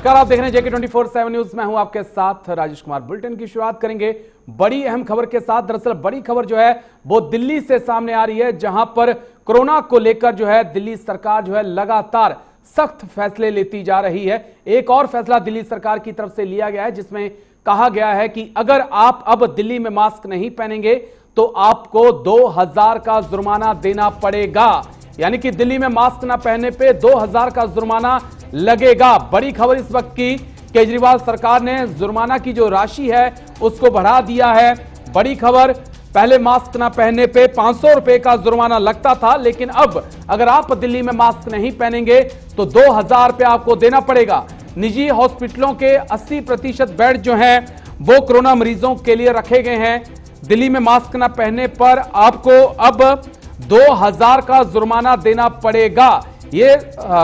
नमस्कार, आप देख रहे हैं जेके 24/7 न्यूज। मैं हूं आपके साथ राजेश कुमार। बुलेटिन की शुरुआत करेंगे बड़ी अहम खबर के साथ। दरअसल बड़ी खबर जो है वो दिल्ली से सामने आ रही है, जहां पर कोरोना को लेकर जो है दिल्ली सरकार जो है लगातार सख्त फैसले लेती जा रही है। एक और फैसला दिल्ली सरकार की तरफ से लिया गया है, जिसमें कहा गया है कि अगर आप अब दिल्ली में मास्क नहीं पहनेंगे तो आपको 2000 का जुर्माना देना पड़ेगा। यानी कि दिल्ली में मास्क ना पहनने पे 2000 का जुर्माना लगेगा। बड़ी खबर इस वक्त की, केजरीवाल सरकार ने जुर्माना की जो राशि है उसको बढ़ा दिया है। बड़ी खबर, पहले मास्क ना पहनने पे 500 रुपए का जुर्माना लगता था, लेकिन अब अगर आप दिल्ली में मास्क नहीं पहनेंगे तो 2000 रुपए आपको देना पड़ेगा। निजी हॉस्पिटलों के 80% बेड जो हैं वो कोरोना मरीजों के लिए रखे गए हैं। दिल्ली में मास्क ना पहनने पर आपको अब 2000 का जुर्माना देना पड़ेगा। ये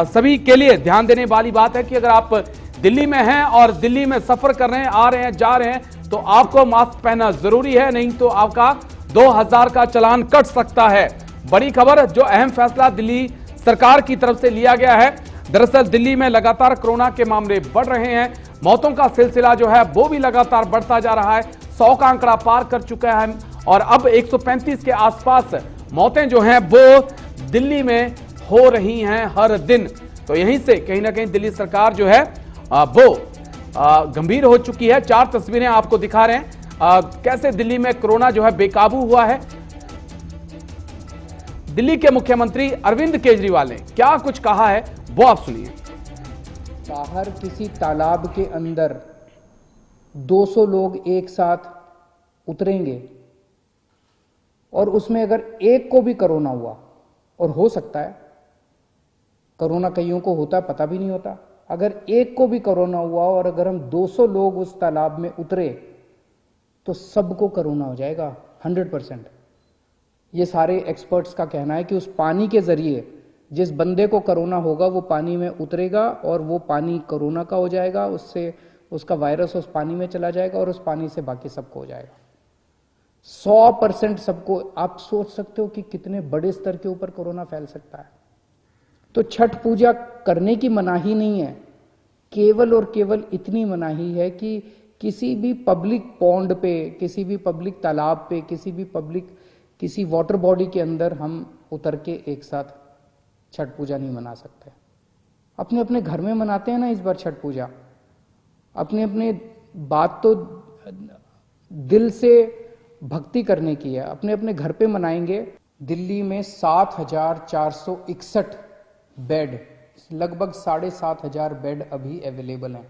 सभी के लिए ध्यान देने वाली बात है कि अगर आप दिल्ली में हैं और दिल्ली में सफर कर रहे हैं, आ रहे हैं, जा रहे हैं, तो आपको मास्क पहनना जरूरी है, नहीं तो आपका 2000 का चालान कट सकता है। बड़ी खबर, जो अहम फैसला दिल्ली सरकार की तरफ से लिया गया है। दरअसल दिल्ली में लगातार कोरोना के मामले बढ़ रहे हैं, मौतों का सिलसिला जो है वो भी लगातार बढ़ता जा रहा है। 100 का आंकड़ा पार कर चुका है और अब 135 के आसपास मौतें जो हैं वो दिल्ली में हो रही हैं हर दिन। तो यहीं से कहीं ना कहीं दिल्ली सरकार जो है वो गंभीर हो चुकी है। 4 तस्वीरें आपको दिखा रहे हैं कैसे दिल्ली में कोरोना जो है बेकाबू हुआ है। दिल्ली के मुख्यमंत्री अरविंद केजरीवाल ने क्या कुछ कहा है वो आप सुनिए। बाहर किसी तालाब के अंदर 200 लोग एक साथ उतरेंगे और उसमें अगर एक को भी कोरोना हुआ, और हो सकता है, कोरोना कईयों को होता है, पता भी नहीं होता, अगर एक को भी कोरोना हुआ और अगर हम 200 लोग उस तालाब में उतरे तो सबको कोरोना हो जाएगा 100%। ये सारे एक्सपर्ट्स का कहना है कि उस पानी के जरिए जिस बंदे को कोरोना होगा वो पानी में उतरेगा और वो पानी कोरोना का हो जाएगा, उससे उसका वायरस उस पानी में चला जाएगा और उस पानी से बाकी सबको हो जाएगा। 100% सबको। आप सोच सकते हो कि कितने बड़े स्तर के ऊपर कोरोना फैल सकता है। तो छठ पूजा करने की मनाही नहीं है, केवल और केवल इतनी मनाही है कि किसी भी पब्लिक पॉन्ड पे, किसी भी पब्लिक तालाब पे, किसी वाटर बॉडी के अंदर हम उतर के एक साथ छठ पूजा नहीं मना सकते। अपने अपने घर में मनाते हैं ना इस बार छठ पूजा। अपने अपने बात तो दिल से भक्ति करने की है, अपने अपने घर पे मनाएंगे। दिल्ली में 7461 बेड, लगभग 7500 बेड अभी अवेलेबल हैं।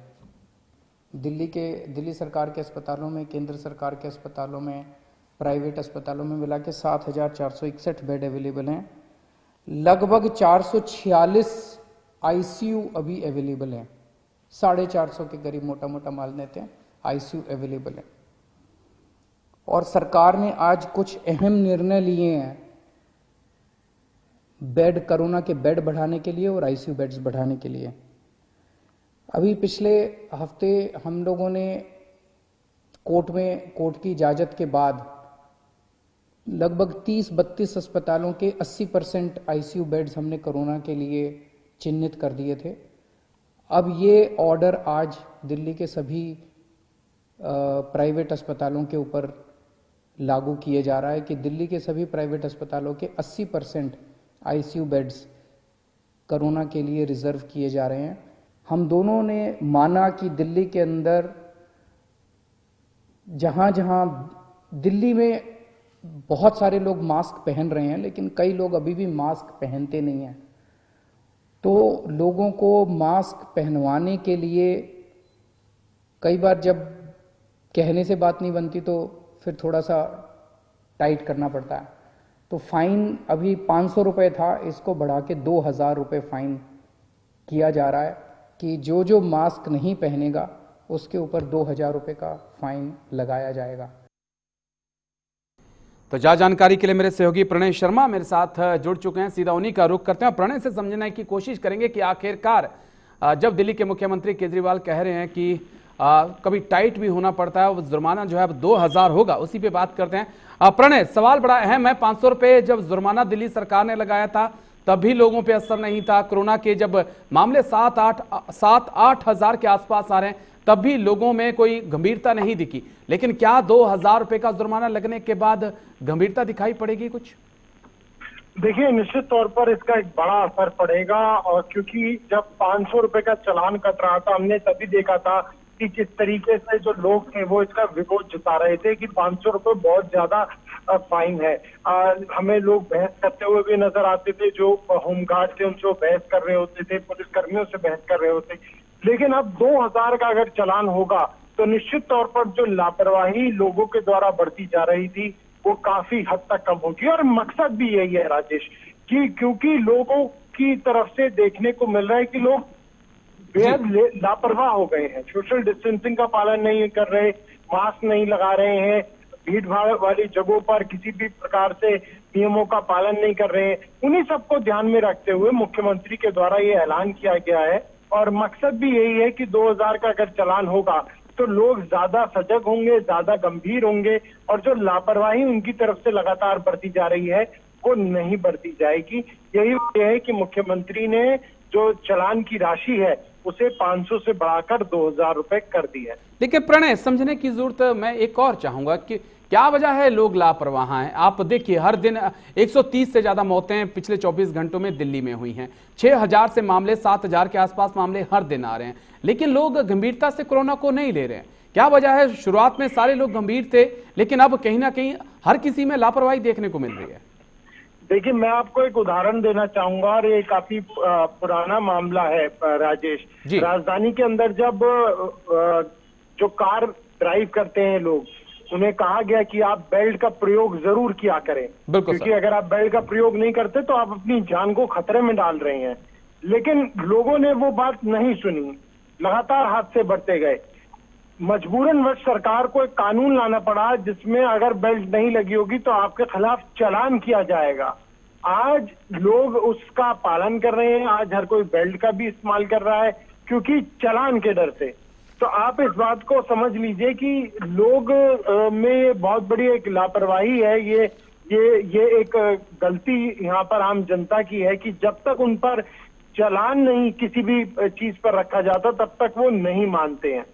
दिल्ली सरकार के अस्पतालों में, केंद्र सरकार के अस्पतालों में, प्राइवेट अस्पतालों में मिला के 7461 बेड अवेलेबल हैं। लगभग 446 आईसीयू अभी अवेलेबल हैं। 450 के करीब मोटा मोटा मान लेते हैं आईसीयू अवेलेबल है। और सरकार ने आज कुछ अहम निर्णय लिए हैं बेड, कोरोना के बेड बढ़ाने के लिए और आईसीयू बेड्स बढ़ाने के लिए। अभी पिछले हफ्ते हम लोगों ने कोर्ट की इजाजत के बाद लगभग 30-32 अस्पतालों के 80% आईसीयू बेड्स हमने कोरोना के लिए चिन्हित कर दिए थे। अब ये ऑर्डर आज दिल्ली के सभी प्राइवेट अस्पतालों के ऊपर लागू किए जा रहा है कि दिल्ली के सभी प्राइवेट अस्पतालों के 80% आईसीयू बेड्स कोरोना के लिए रिजर्व किए जा रहे हैं। हम दोनों ने माना कि दिल्ली के अंदर जहां जहां दिल्ली में बहुत सारे लोग मास्क पहन रहे हैं, लेकिन कई लोग अभी भी मास्क पहनते नहीं हैं, तो लोगों को मास्क पहनवाने के लिए कई बार जब कहने से बात नहीं बनती तो फिर थोड़ा सा टाइट करना पड़ता है। तो फाइन अभी 500 रुपये था, इसको बढ़ा के 2000 रुपये फाइन किया जा रहा है कि जो मास्क नहीं पहनेगा उसके ऊपर 2000 रुपये का फाइन लगाया जाएगा। तो जानकारी के लिए मेरे सहयोगी प्रणय शर्मा मेरे साथ जुड़ चुके हैं, सीधा उन्हीं का रुख करते हैं। प्रणय से समझने की कोशिश करेंगे कि आखिरकार जब दिल्ली के मुख्यमंत्री केजरीवाल कह रहे हैं कि कभी टाइट भी होना पड़ता है, वो जुर्माना जो है अब 2000 होगा, उसी पे बात करते हैं। प्रणय, सवाल बड़ा अहम है। 500 रुपए जब जुर्माना दिल्ली सरकार ने लगाया था तब भी लोगों पे असर नहीं था। कोरोना के जब मामले 7-8 हजार के आसपास आ रहे हैं तब भी लोगों में कोई गंभीरता नहीं दिखी। लेकिन क्या 2,000 रुपए का जुर्माना लगने के बाद गंभीरता दिखाई पड़ेगी कुछ? देखिए, निश्चित तौर पर इसका एक बड़ा असर पड़ेगा, और क्योंकि जब 500 रुपए का चालान कट रहा था, हमने तभी देखा था कि किस तरीके से जो लोग थे वो इसका विरोध जता रहे थे कि 500 रुपए बहुत ज्यादा फाइन है। हमें लोग बहस करते हुए भी नजर आते थे, जो होमगार्ड थे उनसे बहस कर रहे होते थे, पुलिस कर्मियों से बहस कर रहे होते। लेकिन अब 2,000 का अगर चालान होगा तो निश्चित तौर पर जो लापरवाही लोगों के द्वारा बढ़ती जा रही थी वो काफी हद तक कम होगी। और मकसद भी यही है राजेश, कि क्योंकि लोगों की तरफ से देखने को मिल रहा है कि लोग बेहद लापरवाह हो गए हैं, सोशल डिस्टेंसिंग का पालन नहीं कर रहे, मास्क नहीं लगा रहे हैं, भीड़ भाड़ वाली जगहों पर किसी भी प्रकार से नियमों का पालन नहीं कर रहे हैं। उन्हीं सबको ध्यान में रखते हुए मुख्यमंत्री के द्वारा ये ऐलान किया गया है, और मकसद भी यही है कि 2,000 का अगर चालान होगा तो लोग ज्यादा सजग होंगे, ज्यादा गंभीर होंगे, और जो लापरवाही उनकी तरफ से लगातार बढ़ती जा रही है वो नहीं बढ़ती जाएगी। यही वजह है कि मुख्यमंत्री ने जो चालान की राशि है उसे 500 से बढ़ाकर 2,000 रुपए कर दी है। देखिए प्रणय, समझने की जरूरत मैं एक और चाहूंगा कि क्या वजह है लोग लापरवाह हैं। आप देखिए हर दिन 130 से ज्यादा मौतें पिछले 24 घंटों में दिल्ली में हुई हैं, 6,000 से मामले, 7,000 के आसपास मामले हर दिन आ रहे हैं, लेकिन लोग गंभीरता से कोरोना को नहीं ले रहे हैं। क्या वजह है? शुरुआत में सारे लोग गंभीर थे, लेकिन अब कहीं ना कहीं हर किसी में लापरवाही देखने को मिल रही है। देखिए, मैं आपको एक उदाहरण देना चाहूंगा, और ये काफी पुराना मामला है राजेश। राजधानी के अंदर जब जो कार ड्राइव करते हैं लोग, उन्हें कहा गया कि आप बेल्ट का प्रयोग जरूर किया करें, क्योंकि अगर आप बेल्ट का प्रयोग नहीं करते तो आप अपनी जान को खतरे में डाल रहे हैं। लेकिन लोगों ने वो बात नहीं सुनी, लगातार हादसे बढ़ते गए। मजबूरन वश सरकार को एक कानून लाना पड़ा जिसमें अगर बेल्ट नहीं लगी होगी तो आपके खिलाफ चालान किया जाएगा। आज लोग उसका पालन कर रहे हैं, आज हर कोई बेल्ट का भी इस्तेमाल कर रहा है क्योंकि चालान के डर से। तो आप इस बात को समझ लीजिए कि लोग में बहुत बड़ी एक लापरवाही है। ये एक गलती यहाँ पर आम जनता की है कि जब तक उन पर चालान नहीं किसी भी चीज पर रखा जाता तब तक वो नहीं मानते हैं।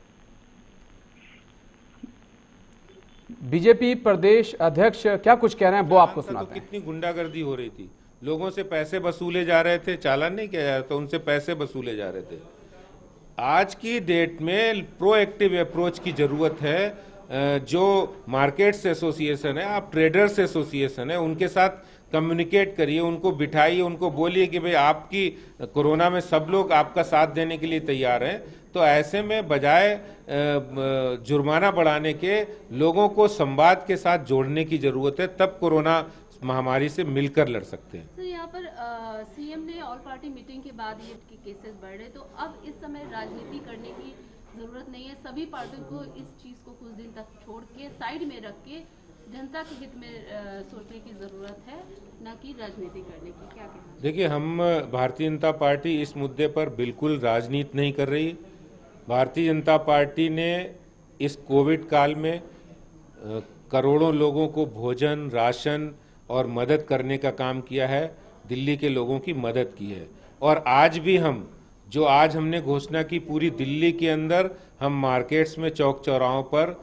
बीजेपी प्रदेश अध्यक्ष क्या कुछ कह रहे हैं वो आपको सुनाते हैं। कितनी गुंडागर्दी हो रही थी, लोगों से पैसे वसूले जा रहे थे, चालान नहीं किया जा रहा था, उनसे पैसे वसूले जा रहे थे। आज की डेट में प्रोएक्टिव अप्रोच की जरूरत है। जो मार्केट्स एसोसिएशन है, आप ट्रेडर्स एसोसिएशन है, उनके साथ कम्युनिकेट करिए, उनको बिठाइए, उनको बोलिए कि भाई आपकी कोरोना में सब लोग आपका साथ देने के लिए तैयार हैं। तो ऐसे में बजाय जुर्माना बढ़ाने के लोगों को संवाद के साथ जोड़ने की जरूरत है, तब कोरोना महामारी से मिलकर लड़ सकते हैं। सर, यहाँ पर सीएम ने ऑल पार्टी मीटिंग के बाद ये केसेस बढ़ रहे, तो अब इस समय राजनीति करने की जरूरत नहीं है। सभी पार्टियों को इस चीज को कुछ दिन तक छोड़ के साइड में रख के जनता के हित में सोचने की जरूरत है, न कि राजनीति करने की। क्या कहना? देखिए, हम भारतीय जनता पार्टी इस मुद्दे पर बिल्कुल राजनीति नहीं कर रही। भारतीय जनता पार्टी ने इस कोविड काल में करोड़ों लोगों को भोजन, राशन और मदद करने का काम किया है, दिल्ली के लोगों की मदद की है। और आज भी आज हमने घोषणा की, पूरी दिल्ली के अंदर हम मार्केट्स में, चौक चौराहों पर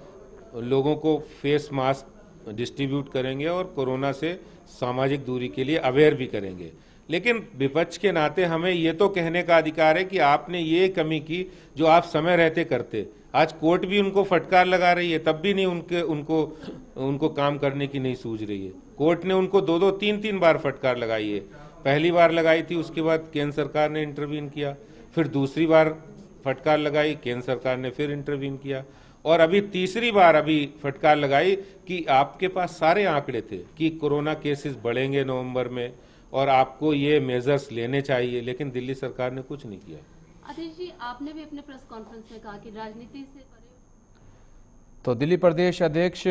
लोगों को फेस मास्क डिस्ट्रीब्यूट करेंगे और कोरोना से सामाजिक दूरी के लिए अवेयर भी करेंगे। लेकिन विपक्ष के नाते हमें ये तो कहने का अधिकार है कि आपने ये कमी की जो आप समय रहते करते। आज कोर्ट भी उनको फटकार लगा रही है, तब भी नहीं उनको काम करने की नहीं सूझ रही है। कोर्ट ने उनको 2-2, 3-3 बार फटकार लगाई है। पहली बार लगाई थी, उसके बाद केंद्र सरकार ने इंटरवीन किया, फिर दूसरी बार फटकार लगाई, केंद्र सरकार ने फिर इंटरवीन किया, और अभी तीसरी बार फटकार लगाई कि आपके पास सारे आंकड़े थे कि कोरोना केसेस बढ़ेंगे नवंबर में और आपको ये मेजर्स लेने चाहिए, लेकिन दिल्ली सरकार ने कुछ नहीं किया। आतिश जी, आपने भी अपने प्रेस कॉन्फ्रेंस में कहा कि राजनीति से तो दिल्ली प्रदेश अध्यक्ष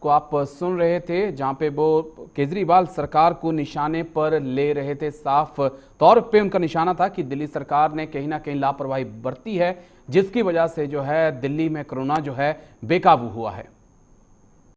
को आप सुन रहे थे, जहां पे वो केजरीवाल सरकार को निशाने पर ले रहे थे। साफ तौर पे उनका निशाना था कि दिल्ली सरकार ने कहीं ना कहीं लापरवाही बरती है, जिसकी वजह से जो है दिल्ली में कोरोना जो है बेकाबू हुआ है।